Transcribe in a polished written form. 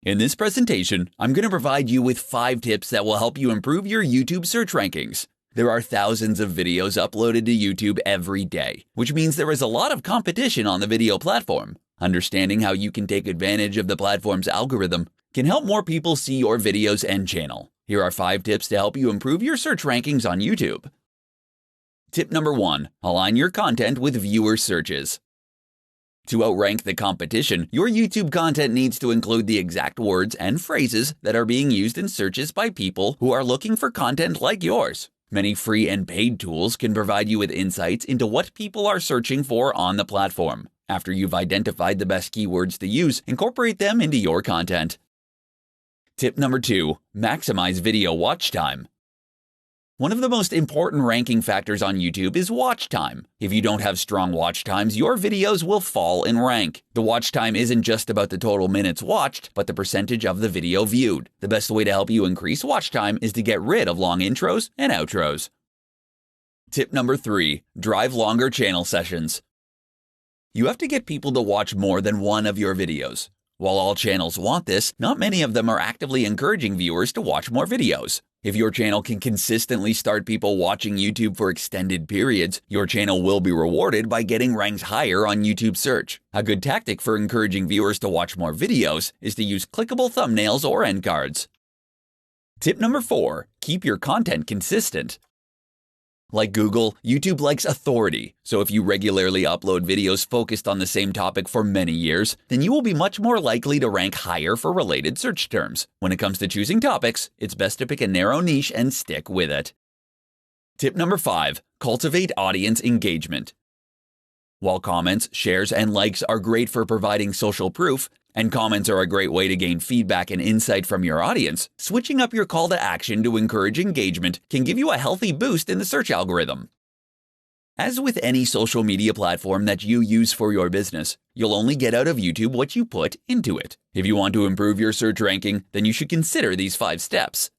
In this presentation, I'm going to provide you with 5 tips that will help you improve your YouTube search rankings. There are thousands of videos uploaded to YouTube every day, which means there is a lot of competition on the video platform. Understanding how you can take advantage of the platform's algorithm can help more people see your videos and channel. Here are 5 tips to help you improve your search rankings on YouTube. Tip number 1, align your content with viewer searches. To outrank the competition, your YouTube content needs to include the exact words and phrases that are being used in searches by people who are looking for content like yours. Many free and paid tools can provide you with insights into what people are searching for on the platform. After you've identified the best keywords to use, incorporate them into your content. Tip number 2, maximize video watch time. One of the most important ranking factors on YouTube is watch time. If you don't have strong watch times, your videos will fall in rank. The watch time isn't just about the total minutes watched, but the percentage of the video viewed. The best way to help you increase watch time is to get rid of long intros and outros. Tip number 3, drive longer channel sessions. You have to get people to watch more than one of your videos. While all channels want this, not many of them are actively encouraging viewers to watch more videos. If your channel can consistently start people watching YouTube for extended periods, your channel will be rewarded by getting ranked higher on YouTube search. A good tactic for encouraging viewers to watch more videos is to use clickable thumbnails or end cards. Tip number 4, keep your content consistent. Like Google, YouTube likes authority, so if you regularly upload videos focused on the same topic for many years, then you will be much more likely to rank higher for related search terms. When it comes to choosing topics, it's best to pick a narrow niche and stick with it. Tip number 5, cultivate audience engagement. While comments, shares, and likes are great for providing social proof, and comments are a great way to gain feedback and insight from your audience, switching up your call to action to encourage engagement can give you a healthy boost in the search algorithm. As with any social media platform that you use for your business, you'll only get out of YouTube what you put into it. If you want to improve your search ranking, then you should consider these 5 steps.